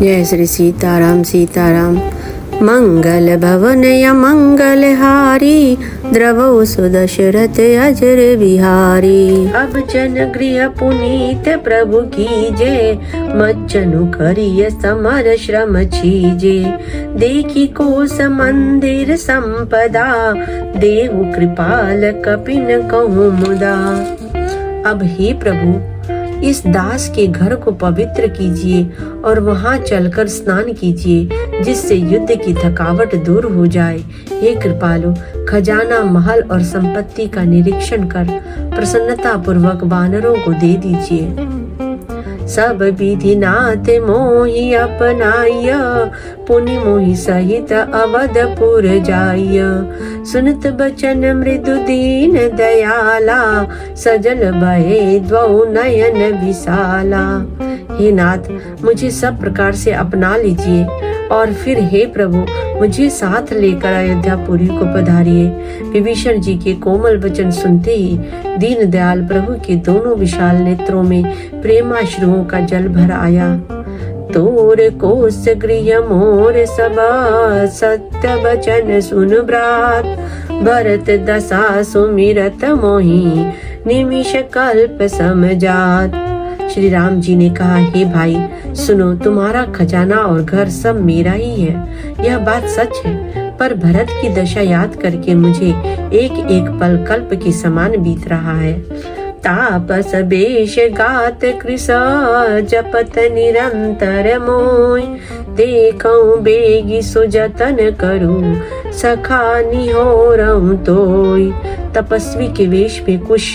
जय श्री सीताराम सीताराम। मंगल भवन या मंगल हारी, द्रवौ सुदशरथ अजर बिहारी। अब जन गृह पुनीत प्रभु कीजे, मज्जनु करिय समर श्रम छीजे। देखी कोस मंदिर संपदा, देहु कृपाल कपिन कहूँ मुदा। अब हे प्रभु, इस दास के घर को पवित्र कीजिए और वहां चलकर स्नान कीजिए, जिससे युद्ध की थकावट दूर हो जाए। हे कृपालु, खजाना, महल और संपत्ति का निरीक्षण कर प्रसन्नता पूर्वक वानरों को दे दीजिए। सब विधि नाथ मोहि अपनाय, पुनि मोहि सहित अवधपुर जाय। सुनत बचन मृदु दीन दयाला, सजल भये द्वौ नयन विशाला। हे नाथ, मुझे सब प्रकार से अपना लीजिए और फिर हे प्रभु, मुझे साथ लेकर अयोध्यापुरी को पधारिए। विभीषण जी के कोमल वचन सुनते ही दीन दयाल प्रभु के दोनों विशाल नेत्रों में प्रेमाश्रुओं का जल भर आया। तोर कोस गृह मोर सभा, सत्य वचन सुन ब्रात। भरत दशा सुमिरत मोहि, निमिष कल्प समजात। श्री राम जी ने कहा, हे भाई सुनो, तुम्हारा खजाना और घर सब मेरा ही है, यह बात सच है। पर भरत की दशा याद करके मुझे एक एक पल कल्प के समान बीत रहा है। तापस बेश गात कृष, जपत निरंतर मोय। देखऊं बेगी सुजतन करूं, सखा निहोरऊं तोय। तपस्वी के वेश में कुश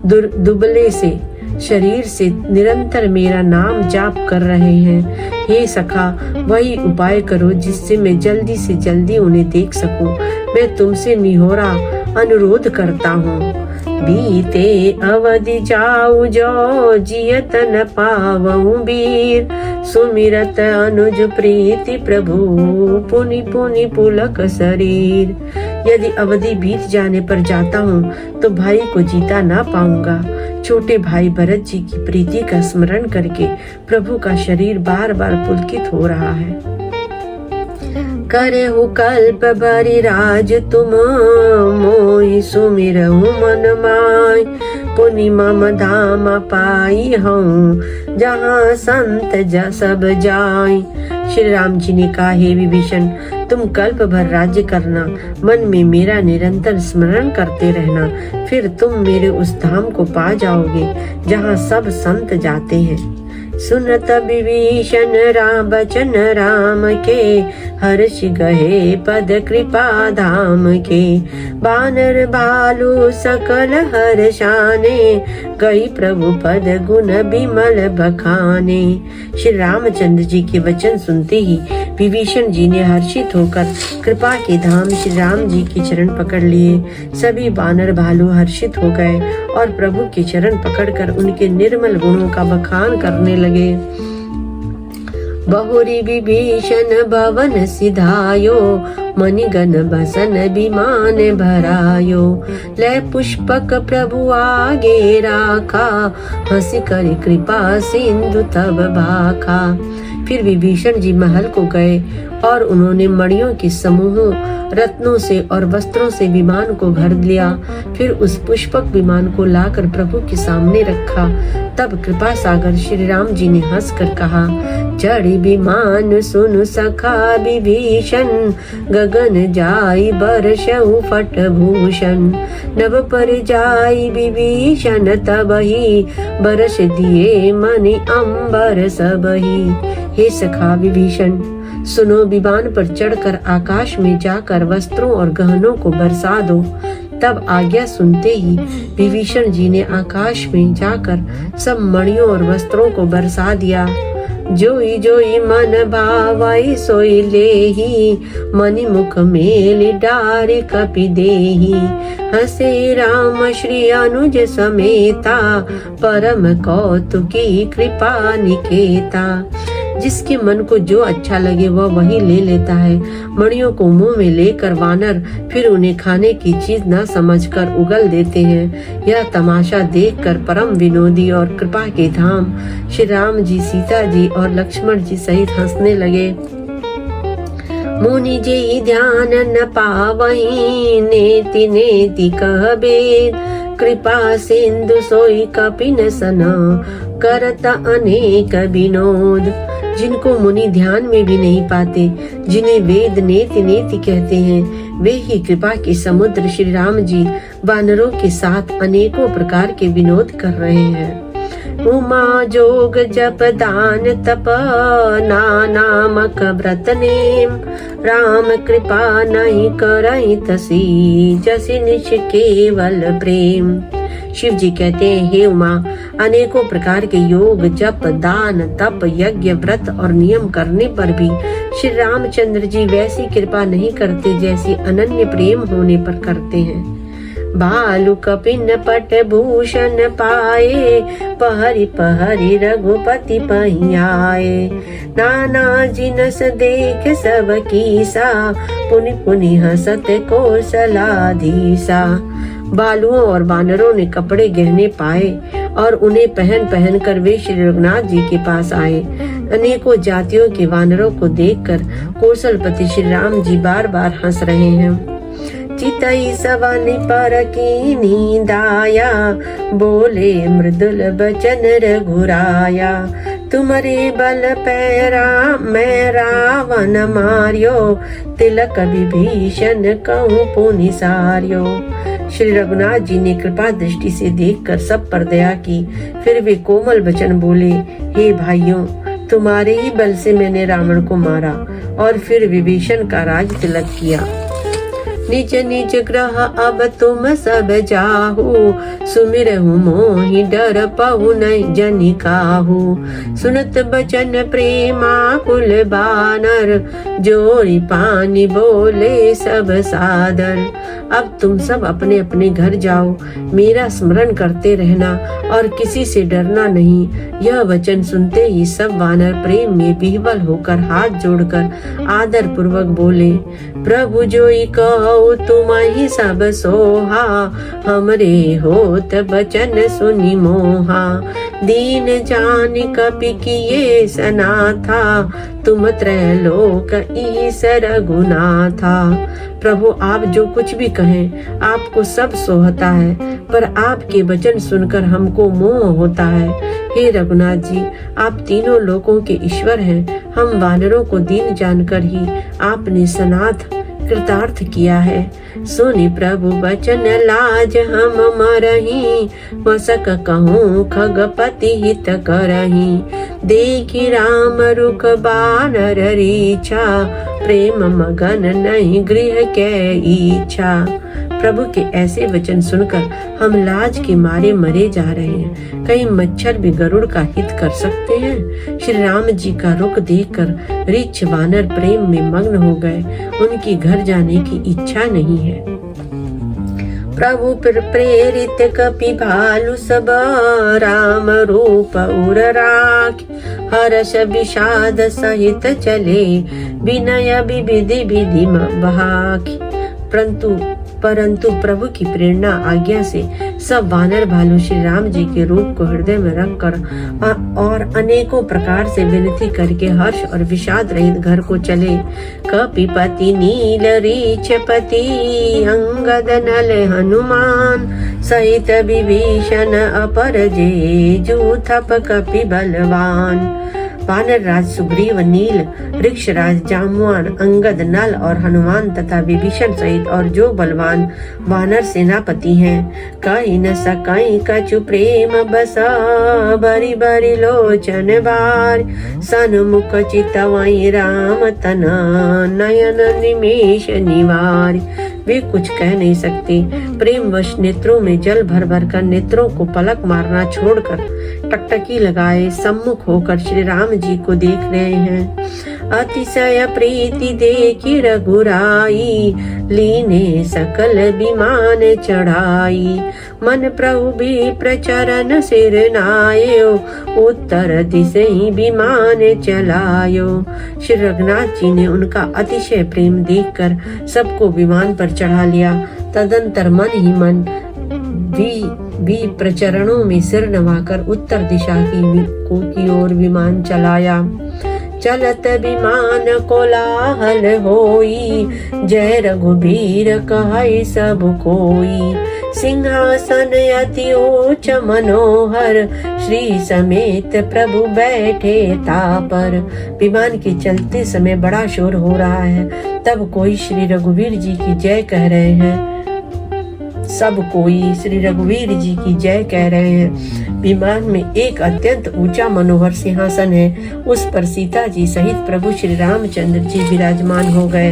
दुबले से शरीर से निरंतर मेरा नाम जाप कर रहे हैं। हे सखा, वही उपाय करो जिससे मैं जल्दी से जल्दी उन्हें देख सकूं। मैं तुमसे निहोरा अनुरोध करता हूँ। बीते अवधि जाऊ जो, जियत न पावऊं वीर। सुमिरत अनुज प्रीति प्रभु, पुनि पुनि पुलक शरीर। यदि अवधि बीत जाने पर जाता हूँ तो भाई को जीता ना पाऊंगा। छोटे भाई भरत जी की प्रीति का स्मरण करके प्रभु का शरीर बार बार पुलकित हो रहा है। करहु कल्प भरि राज तुम, मोहि सुमिरहु मन माय। पुनि मम धाम पाई हूँ, जहाँ संत सब जाय। श्री राम जी ने कहा, हे विभीषण, तुम कल्प भर राज्य करना, मन में मेरा निरंतर स्मरण करते रहना, फिर तुम मेरे उस धाम को पा जाओगे जहाँ सब संत जाते हैं। सुनत विभीषण राम बचन राम के, हर्ष गहे पद कृपा धाम के। बानर भालू सकल हर्षाने, गई प्रभु पद गुण बिमल बखाने। श्री रामचंद्र जी के वचन सुनते ही विभीषण जी ने हर्षित होकर कृपा के धाम श्री राम जी के चरण पकड़ लिए। सभी बानर भालू हर्षित हो गए और प्रभु के चरण पकड़कर उनके निर्मल गुणों का बखान करने लगे। बहुरी विभीषण भवन सिधायो, मणिगण बसन विमान भरायो। लय पुष्पक प्रभु आगे राखा, हंसी कर कृपा सिंधु तब भाखा। फिर विभीषण जी महल को गए और उन्होंने मणियों के समूहों, रत्नों से और वस्त्रों से विमान को भर लिया। फिर उस पुष्पक विमान को लाकर प्रभु के सामने रखा। तब कृपा सागर श्री राम जी ने हंसकर कहा, चढ़ी विमान सुन सखा विभीषण। गगन जाई बरसहु फट भूषण। नभ पर जाई विभीषण तबहि, बरस दिए मणि अंबर सबहि। हे सखा विभीषण, सुनो, विमान पर चढ़कर आकाश में जाकर वस्त्रों और गहनों को बरसा दो। तब आज्ञा सुनते ही विभीषण जी ने आकाश में जाकर सब मणियों और वस्त्रों को बरसा दिया। जोई जोई मन भावई सोई लेही, मणि मुख मेलि डारि कपि देही। हसे राम श्री अनुज समेता, परम कौतुकी कृपा निकेता। जिसके मन को जो अच्छा लगे वह वही ले लेता है। मणियों को मुंह में लेकर वानर फिर उन्हें खाने की चीज न समझकर उगल देते हैं। यह तमाशा देखकर परम विनोदी और कृपा के धाम श्री राम जी, सीता जी और लक्ष्मण जी सहित हंसने लगे। मुनि जी ध्यान न पावहीं, नेति नेति कह बेद, कृपा सिंधु सोई कपिन सना, करत अनेक विनोद। जिनको मुनि ध्यान में भी नहीं पाते, जिन्हें वेद नेति नेति कहते हैं, वे ही कृपा के समुद्र श्री राम जी वानरों के साथ अनेकों प्रकार के विनोद कर रहे हैं। उमा जोग जप दान तप नामक व्रत नेम, राम कृपा नहीं करई तसी, जसि निश केवल प्रेम। शिव जी कहते हैं, हे उमा, अनेकों प्रकार के योग जप दान तप यज्ञ व्रत और नियम करने पर भी श्री रामचंद्र जी वैसी कृपा नहीं करते जैसी अनन्य प्रेम होने पर करते हैं। बालु कपिन पट भूषण पाए, पहरि पहरि रघुपति पहियाए, नाना जिनस देख सब कीसा, पुनि पुनि हसत कौशलाधीसा। बालुओं और वानरों ने कपड़े गहने पाए और उन्हें पहन पहन कर वे श्री रघुनाथ जी के पास आए। अनेकों जातियों के वानरों को देखकर कौशलपति श्री राम जी बार बार हंस रहे हैं। चितई सवन पर कीनी दाया, बोले मृदुल बचन रघुराया, तुम्हारे बल पैरा मैं रावण मारियो, तिलक विभीषण कहूँ पुनि सारियो। श्री रघुनाथ जी ने कृपा दृष्टि से देखकर सब पर दया की। फिर वे कोमल वचन बोले, हे भाइयों, तुम्हारे ही बल से मैंने रावण को मारा और फिर विभीषण का राज तिलक किया। निज निज ग्रह अब तुम सब जाहु, सुमिरहु मोहि डर पहु नहीं जनि काहू, सुनत बचन प्रेमा कुल बानर, जोरी पानी बोले सब सादर। अब तुम सब अपने अपने घर जाओ, मेरा स्मरण करते रहना और किसी से डरना नहीं। यह वचन सुनते ही सब वानर प्रेम में विह्वल होकर हाथ जोड़कर आदर पूर्वक बोले, प्रभु जोई कहो तुम ही सब सोहा, हमरे होत बचन सुनि मोहा, दीन जान कपि किए सनाथा, तुम त्रैलोक ईसर गुनाथा। प्रभु आप जो कुछ भी कहें आपको सब सोहता है, पर आपके वचन सुनकर हमको मोह होता है। हे रघुनाथ जी, आप तीनों लोकों के ईश्वर हैं। हम वानरों को दीन जानकर ही आपने सनाथ कृतार्थ किया है। सुनि प्रभु वचन लाज हम मरही, वसक कहूँ खगपति हित करही, देखी राम रुख बानर रीछा, प्रेम मगन नहीं गृह के इच्छा। प्रभु के ऐसे वचन सुनकर हम लाज के मारे मरे जा रहे हैं। कहीं मच्छर भी गरुड़ का हित कर सकते हैं? श्री राम जी का रुख देखकर रीछ वानर प्रेम में मग्न हो गए। उनकी घर जाने की इच्छा नहीं है। प्रभु प्रेरित कपि भालु सब, राम रूप उर राख, हर्ष विषाद सहित चले, विनय विधि विधि बहाख। परंतु प्रभु की प्रेरणा आज्ञा से सब वानर भालू श्री राम जी के रूप को हृदय में रखकर और अनेकों प्रकार से विनती करके हर्ष और विषाद रहित घर को चले। कपिपति नील रीछपति, अंगद नल हनुमान, सहित विभीषण अपर जे, जूथप कपि बलवान। वानर राज सुग्रीव, नील, वृक्षराज जाम्वान, अंगद, नल और हनुमान तथा विभीषण सहित और जो बलवान वानर सेनापति हैं, कहीं न सकई कछु प्रेम बसा, बरी बरी लोचन बार, सन्मुख चितवई राम तना, नयन निमेष निवार। वे कुछ कह नहीं सकते। प्रेमवश नेत्रों में जल भर भर कर नेत्रों को पलक मारना छोड़कर टकटकी लगाए सम्मुख होकर श्री राम जी को देख रहे हैं। अतिशय प्रीति देखी रघुराई, लीने सकल विमान चढ़ाई, मन प्रभु भी प्रचरण सिर नायो, उत्तर दिशा ही विमान चलायो। श्री रघुनाथ जी ने उनका अतिशय प्रेम देखकर सबको विमान पर चढ़ा लिया। तदंतर मन ही मन भी प्रचरणों में सिर नवाकर उत्तर दिशा की ओर विमान चलाया। चलत विमान कोलाहल होई, जय रघुबीर कहै सब कोई। सिंहासन अति ऊंच मनोहर, श्री समेत प्रभु बैठे तापर। विमान के चलते समय बड़ा शोर हो रहा है, तब कोई श्री रघुवीर जी की जय कह रहे हैं। सब कोई श्री रघुवीर जी की जय कह रहे हैं। विमान में एक अत्यंत ऊंचा मनोहर सिंहासन है, उस पर सीता जी सहित प्रभु श्री रामचंद्र जी विराजमान हो गए।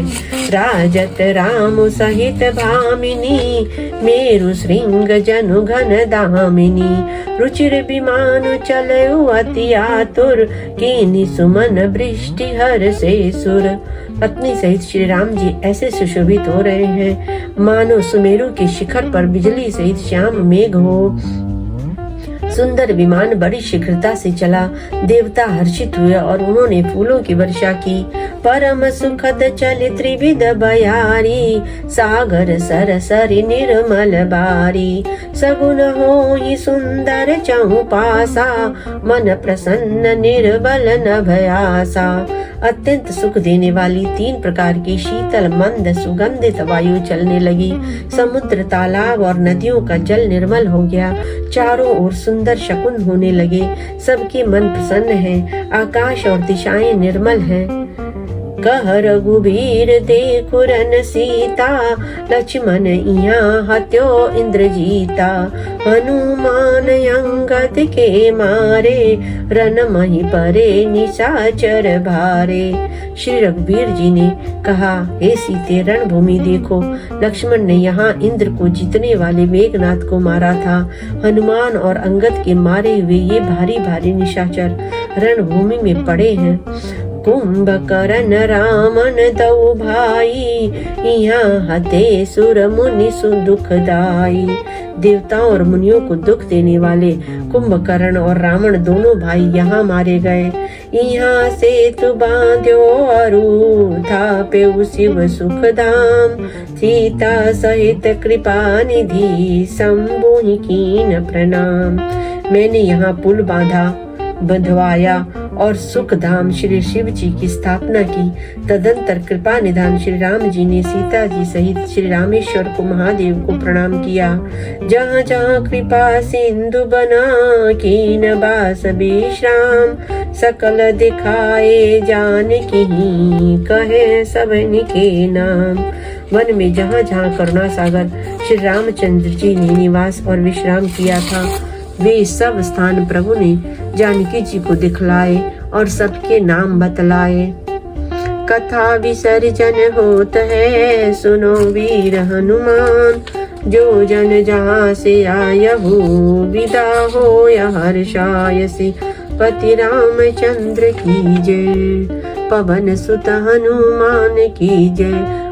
राजत राम सहित भामिनी, मेरु श्रृंग जनु घन दामिनी। रुचिर विमान चलऊ अति आतुर, कीनी सुमन वृष्टि हर से सुर। पत्नी सहित श्री राम जी ऐसे सुशोभित हो रहे हैं मानो सुमेरु के शिखर पर बिजली सहित श्याम मेघ हो। सुंदर विमान बड़ी शीघ्रता से चला। देवता हर्षित हुए और उन्होंने फूलों की वर्षा की। परम सुखद चल त्रिविध बयारी, सागर सरसरि निर्मल बारी। सगुन हो ही सुंदर चहुपासा, मन प्रसन्न निर्बल नभयासा। अत्यंत सुख देने वाली 3 प्रकार की शीतल मंद सुगंधित वायु चलने लगी। समुद्र, तालाब और नदियों का जल निर्मल हो गया। चारों ओर सुंदर शकुन होने लगे। सबके मन प्रसन्न है। आकाश और दिशाएं निर्मल हैं। कह रघुबीर देखु रन सीता, लक्ष्मण इहाँ हत्यो इंद्रजीता। हनुमान अंगद के मारे, रन मही परे निशाचर भारे। श्री रघुबीर जी ने कहा, हे सीते रणभूमि देखो, लक्ष्मण ने यहाँ इंद्र को जीतने वाले मेघनाथ को मारा था। हनुमान और अंगद के मारे हुए ये भारी भारी निशाचर रणभूमि में पड़े हैं। कुंभकर्ण रामन दौ भाई, यहाँ हते सुर मुनि सुदुखदाई। देवताओं और मुनियों को दुख देने वाले कुंभकर्ण और रावण दोनों भाई यहाँ मारे गए। यहाँ से तु बांध्यो अरु, थापे शिव सुख धाम। सीता सहित कृपा निधि, शंभु कीन प्रणाम। मैंने यहाँ पुल बंधवाया और सुख धाम श्री शिव जी की स्थापना की। तदंतर कृपा निधान श्री राम जी ने सीता जी सहित श्री रामेश्वर को महादेव को प्रणाम किया। जहाँ जहाँ कृपा सिंधु बना, कीन बास विश्राम। सकल दिखाए जानकी, कहे सबनि के नाम। वन में जहाँ जहाँ करुणा सागर श्री रामचंद्र जी ने निवास और विश्राम किया था, वे सब स्थान प्रभु ने जानकी जी को दिखलाए और सबके नाम बतलाए। कथा विसर्जन होत है, सुनो वीर हनुमान। जो जन जहाँ से आयहु, विदा हो या हर्षायसि। पति रामचंद्र की जय, पवन सुत हनुमान की जय।